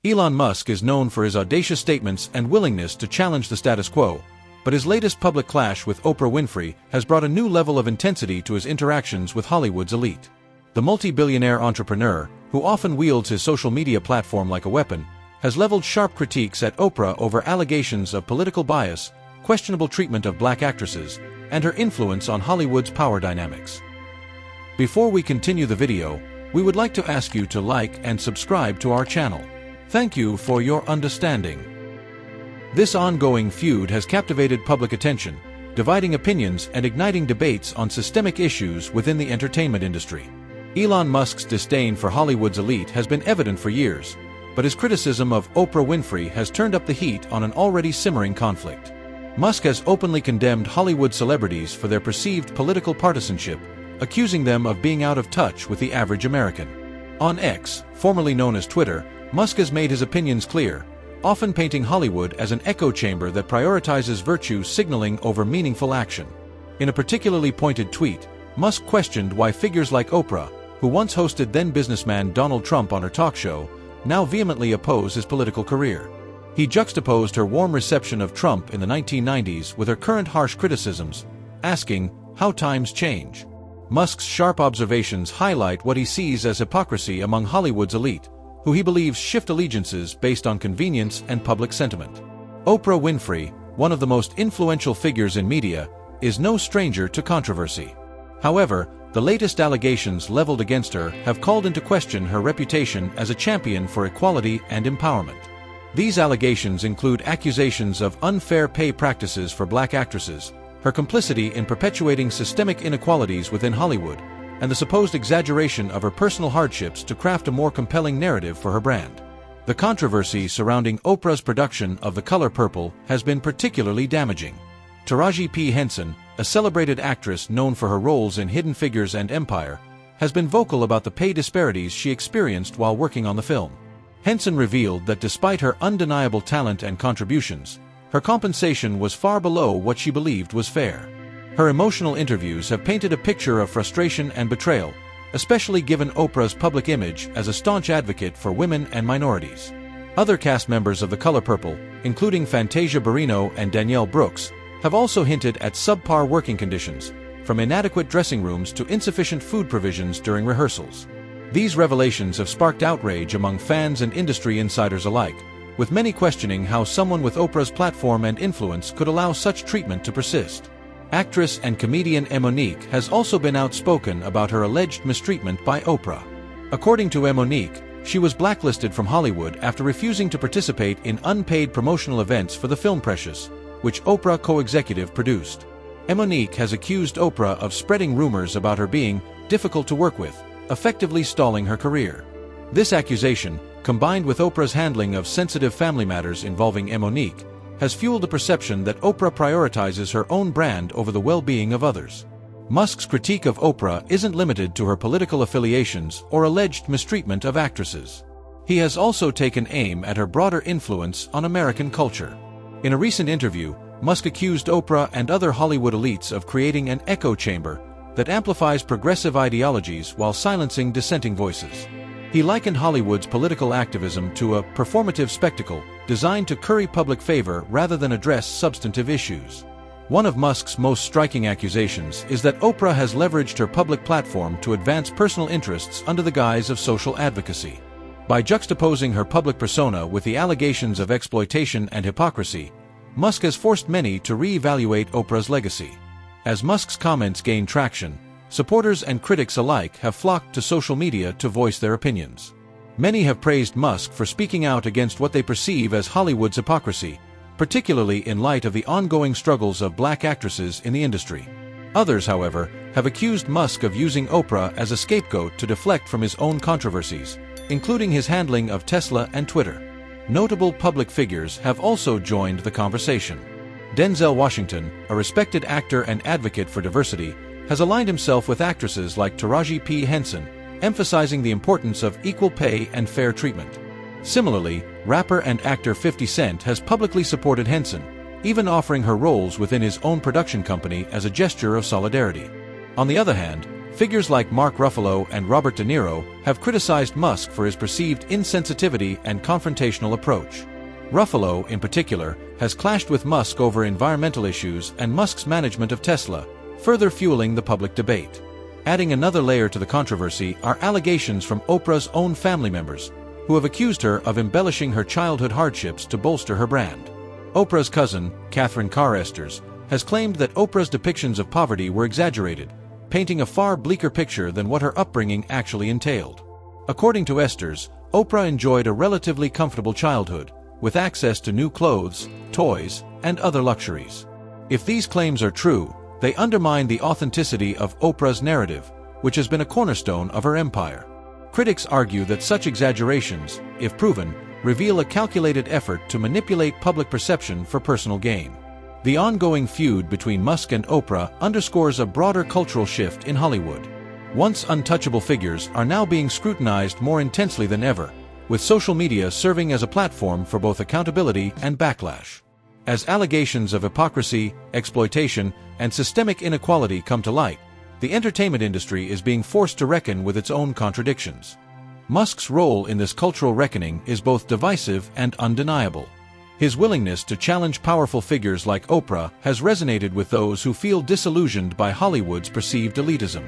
Elon Musk is known for his audacious statements and willingness to challenge the status quo, but his latest public clash with Oprah Winfrey has brought a new level of intensity to his interactions with Hollywood's elite. The multi-billionaire entrepreneur, who often wields his social media platform like a weapon, has leveled sharp critiques at Oprah over allegations of political bias, questionable treatment of black actresses, and her influence on Hollywood's power dynamics. Before we continue the video, we would like to ask you to like and subscribe to our channel. Thank you for your understanding. This ongoing feud has captivated public attention, dividing opinions and igniting debates on systemic issues within the entertainment industry. Elon Musk's disdain for Hollywood's elite has been evident for years, but his criticism of Oprah Winfrey has turned up the heat on an already simmering conflict. Musk has openly condemned Hollywood celebrities for their perceived political partisanship, accusing them of being out of touch with the average American. On X, formerly known as Twitter, Musk has made his opinions clear, often painting Hollywood as an echo chamber that prioritizes virtue signaling over meaningful action. In a particularly pointed tweet, Musk questioned why figures like Oprah, who once hosted then-businessman Donald Trump on her talk show, now vehemently oppose his political career. He juxtaposed her warm reception of Trump in the 1990s with her current harsh criticisms, asking, "How times change?" Musk's sharp observations highlight what he sees as hypocrisy among Hollywood's elite, who he believes shift allegiances based on convenience and public sentiment. Oprah Winfrey, one of the most influential figures in media, is no stranger to controversy. However, the latest allegations leveled against her have called into question her reputation as a champion for equality and empowerment. These allegations include accusations of unfair pay practices for black actresses, her complicity in perpetuating systemic inequalities within Hollywood, and the supposed exaggeration of her personal hardships to craft a more compelling narrative for her brand. The controversy surrounding Oprah's production of The Color Purple has been particularly damaging. Taraji P Henson, a celebrated actress known for her roles in Hidden Figures and Empire, has been vocal about the pay disparities she experienced while working on the film. Henson revealed that despite her undeniable talent and contributions, her compensation was far below what she believed was fair. Her emotional interviews have painted a picture of frustration and betrayal, especially given Oprah's public image as a staunch advocate for women and minorities. Other cast members of The Color Purple, including Fantasia Barrino and Danielle Brooks, have also hinted at subpar working conditions, from inadequate dressing rooms to insufficient food provisions during rehearsals. These revelations have sparked outrage among fans and industry insiders alike, with many questioning how someone with Oprah's platform and influence could allow such treatment to persist. Actress and comedian Monique has also been outspoken about her alleged mistreatment by Oprah. According to Monique, she was blacklisted from Hollywood after refusing to participate in unpaid promotional events for the film Precious, which Oprah co-executive produced. Monique has accused Oprah of spreading rumors about her being difficult to work with, effectively stalling her career. This accusation, combined with Oprah's handling of sensitive family matters involving Monique, has fueled the perception that Oprah prioritizes her own brand over the well-being of others. Musk's critique of Oprah isn't limited to her political affiliations or alleged mistreatment of actresses. He has also taken aim at her broader influence on American culture. In a recent interview, Musk accused Oprah and other Hollywood elites of creating an echo chamber that amplifies progressive ideologies while silencing dissenting voices. He likened Hollywood's political activism to a performative spectacle designed to curry public favor rather than address substantive issues. One of Musk's most striking accusations is that Oprah has leveraged her public platform to advance personal interests under the guise of social advocacy. By juxtaposing her public persona with the allegations of exploitation and hypocrisy, Musk has forced many to re-evaluate Oprah's legacy. As Musk's comments gain traction, supporters and critics alike have flocked to social media to voice their opinions. Many have praised Musk for speaking out against what they perceive as Hollywood's hypocrisy, particularly in light of the ongoing struggles of black actresses in the industry. Others, however, have accused Musk of using Oprah as a scapegoat to deflect from his own controversies, including his handling of Tesla and Twitter. Notable public figures have also joined the conversation. Denzel Washington, a respected actor and advocate for diversity, has aligned himself with actresses like Taraji P Henson, emphasizing the importance of equal pay and fair treatment. Similarly, rapper and actor 50 Cent has publicly supported Henson, even offering her roles within his own production company as a gesture of solidarity. On the other hand, Figures like Mark Ruffalo and Robert De Niro have criticized Musk for his perceived insensitivity and confrontational approach. Ruffalo, in particular, has clashed with Musk over environmental issues and Musk's management of Tesla, further fueling the public debate. Adding another layer to the controversy are allegations from Oprah's own family members, who have accused her of embellishing her childhood hardships to bolster her brand. Oprah's cousin, Catherine Carr Esters, has claimed that Oprah's depictions of poverty were exaggerated, painting a far bleaker picture than what her upbringing actually entailed. According to Esters, Oprah enjoyed a relatively comfortable childhood, with access to new clothes, toys, and other luxuries. If these claims are true, they undermine the authenticity of Oprah's narrative, which has been a cornerstone of her empire. Critics argue that such exaggerations, if proven, reveal a calculated effort to manipulate public perception for personal gain. The ongoing feud between Musk and Oprah underscores a broader cultural shift in Hollywood. Once untouchable figures are now being scrutinized more intensely than ever, with social media serving as a platform for both accountability and backlash. As allegations of hypocrisy, exploitation, and systemic inequality come to light, the entertainment industry is being forced to reckon with its own contradictions. Musk's role in this cultural reckoning is both divisive and undeniable. His willingness to challenge powerful figures like Oprah has resonated with those who feel disillusioned by Hollywood's perceived elitism.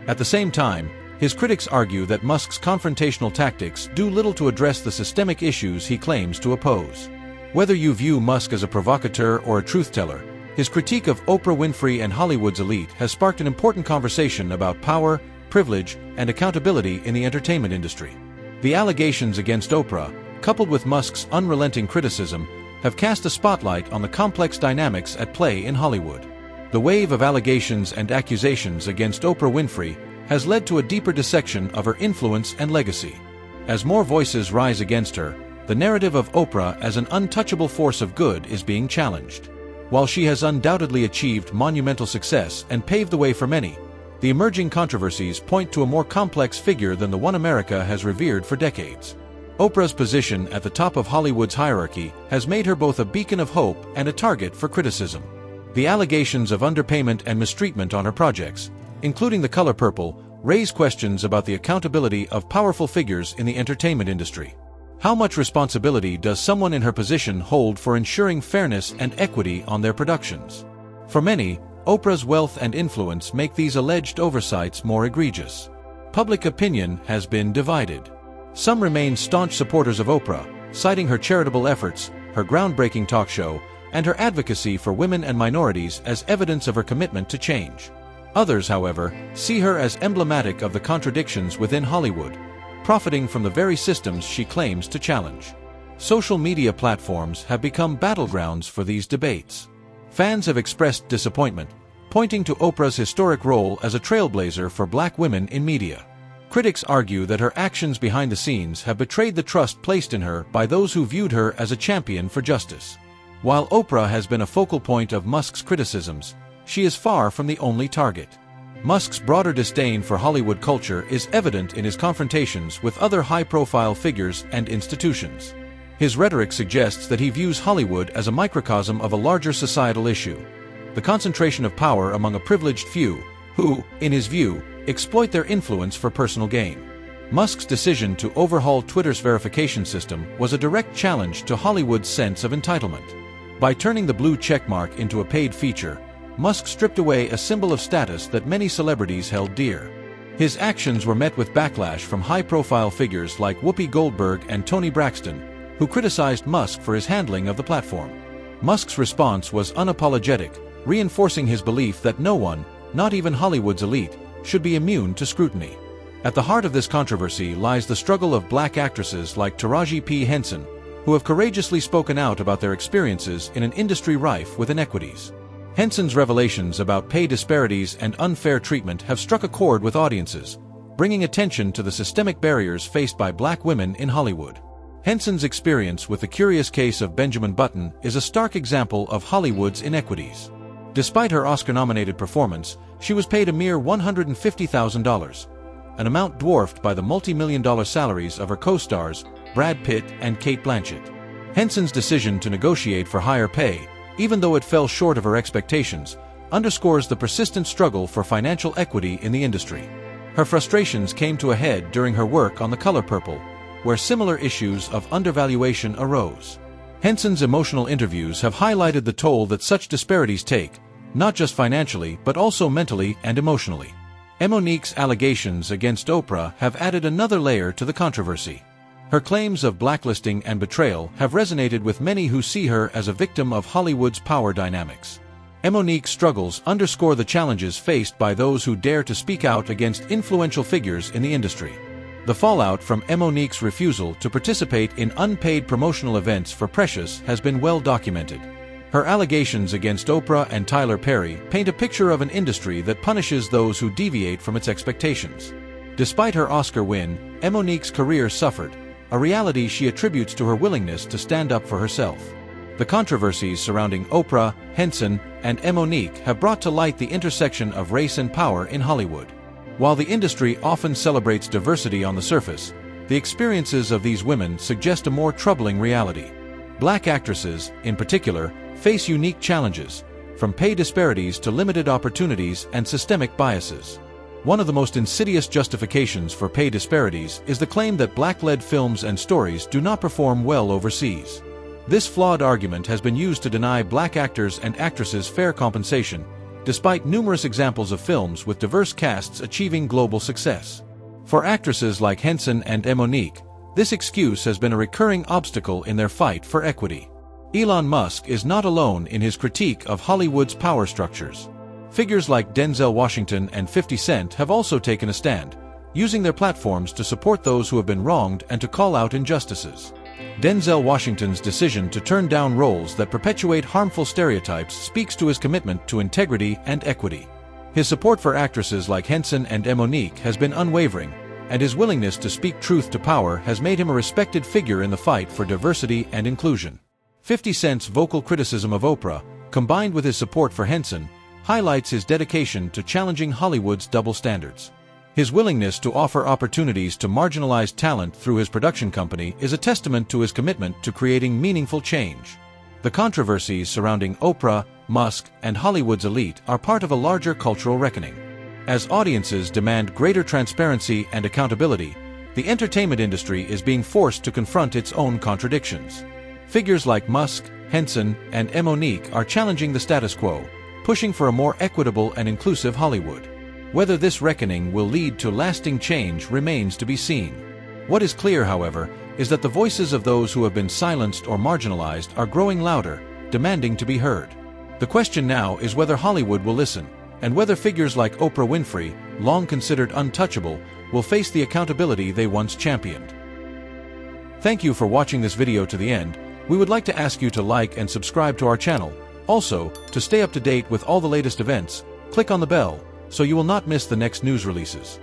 At the same time, his critics argue that Musk's confrontational tactics do little to address the systemic issues he claims to oppose. Whether you view Musk as a provocateur or a truth-teller, his critique of Oprah Winfrey and Hollywood's elite has sparked an important conversation about power, privilege, and accountability in the entertainment industry. The allegations against Oprah, coupled with Musk's unrelenting criticism, have cast a spotlight on the complex dynamics at play in Hollywood. The wave of allegations and accusations against Oprah Winfrey has led to a deeper dissection of her influence and legacy. As more voices rise against her, the narrative of Oprah as an untouchable force of good is being challenged. While she has undoubtedly achieved monumental success and paved the way for many, the emerging controversies point to a more complex figure than the one America has revered for decades. Oprah's position at the top of Hollywood's hierarchy has made her both a beacon of hope and a target for criticism. The allegations of underpayment and mistreatment on her projects, including The Color Purple, raise questions about the accountability of powerful figures in the entertainment industry. How much responsibility does someone in her position hold for ensuring fairness and equity on their productions? For many, Oprah's wealth and influence make these alleged oversights more egregious. Public opinion has been divided. Some remain staunch supporters of Oprah, citing her charitable efforts, her groundbreaking talk show, and her advocacy for women and minorities as evidence of her commitment to change. Others, however, see her as emblematic of the contradictions within Hollywood, profiting from the very systems she claims to challenge. Social media platforms have become battlegrounds for these debates. Fans have expressed disappointment, pointing to Oprah's historic role as a trailblazer for Black women in media. Critics argue that her actions behind the scenes have betrayed the trust placed in her by those who viewed her as a champion for justice. While Oprah has been a focal point of Musk's criticisms, she is far from the only target. Musk's broader disdain for Hollywood culture is evident in his confrontations with other high-profile figures and institutions. His rhetoric suggests that he views Hollywood as a microcosm of a larger societal issue: the concentration of power among a privileged few, who, in his view, exploit their influence for personal gain. Musk's decision to overhaul Twitter's verification system was a direct challenge to Hollywood's sense of entitlement. By turning the blue checkmark into a paid feature, Musk stripped away a symbol of status that many celebrities held dear. His actions were met with backlash from high-profile figures like Whoopi Goldberg and Toni Braxton, who criticized Musk for his handling of the platform. Musk's response was unapologetic, reinforcing his belief that no one, not even Hollywood's elite, should be immune to scrutiny. At the heart of this controversy lies the struggle of Black actresses like Taraji P Henson, who have courageously spoken out about their experiences in an industry rife with inequities. Henson's revelations about pay disparities and unfair treatment have struck a chord with audiences, bringing attention to the systemic barriers faced by Black women in Hollywood. Henson's experience with the curious case of Benjamin Button is a stark example of Hollywood's inequities. Despite her Oscar-nominated performance, she was paid a mere $150,000, an amount dwarfed by the multi-million-dollar salaries of her co-stars, Brad Pitt and Cate Blanchett. Henson's decision to negotiate for higher pay, even though it fell short of her expectations, underscores the persistent struggle for financial equity in the industry. Her frustrations came to a head during her work on The Color Purple, where similar issues of undervaluation arose. Henson's emotional interviews have highlighted the toll that such disparities take, not just financially but also mentally and emotionally. Monique's allegations against Oprah have added another layer to the controversy. Her claims of blacklisting and betrayal have resonated with many who see her as a victim of Hollywood's power dynamics. Monique's struggles underscore the challenges faced by those who dare to speak out against influential figures in the industry. The fallout from Monique's refusal to participate in unpaid promotional events for Precious has been well documented. Her allegations against Oprah and Tyler Perry paint a picture of an industry that punishes those who deviate from its expectations. Despite her Oscar win, Monique's career suffered, a reality she attributes to her willingness to stand up for herself. The controversies surrounding Oprah, Henson, and Monique have brought to light the intersection of race and power in Hollywood. While the industry often celebrates diversity on the surface, the experiences of these women suggest a more troubling reality. Black actresses, in particular, face unique challenges, from pay disparities to limited opportunities and systemic biases. One of the most insidious justifications for pay disparities is the claim that black-led films and stories do not perform well overseas. This flawed argument has been used to deny black actors and actresses fair compensation, despite numerous examples of films with diverse casts achieving global success. For actresses like Henson and Monique, this excuse has been a recurring obstacle in their fight for equity. Elon Musk is not alone in his critique of Hollywood's power structures. Figures like Denzel Washington and 50 Cent have also taken a stand, using their platforms to support those who have been wronged and to call out injustices. Denzel Washington's decision to turn down roles that perpetuate harmful stereotypes speaks to his commitment to integrity and equity. His support for actresses like Henson and Monique has been unwavering, and his willingness to speak truth to power has made him a respected figure in the fight for diversity and inclusion. 50 Cent's vocal criticism of Oprah, combined with his support for Henson, highlights his dedication to challenging Hollywood's double standards. His willingness to offer opportunities to marginalized talent through his production company is a testament to his commitment to creating meaningful change. The controversies surrounding Oprah, Musk, and Hollywood's elite are part of a larger cultural reckoning. As audiences demand greater transparency and accountability, the entertainment industry is being forced to confront its own contradictions. Figures like Musk, Henson, and Monique are challenging the status quo, pushing for a more equitable and inclusive Hollywood. Whether this reckoning will lead to lasting change remains to be seen. What is clear, however, is that the voices of those who have been silenced or marginalized are growing louder, demanding to be heard. The question now is whether Hollywood will listen, and whether figures like Oprah Winfrey, long considered untouchable, will face the accountability they once championed. Thank you for watching this video to the end. We would like to ask you to like and subscribe to our channel. Also, to stay up to date with all the latest events, click on the bell, so you will not miss the next news releases.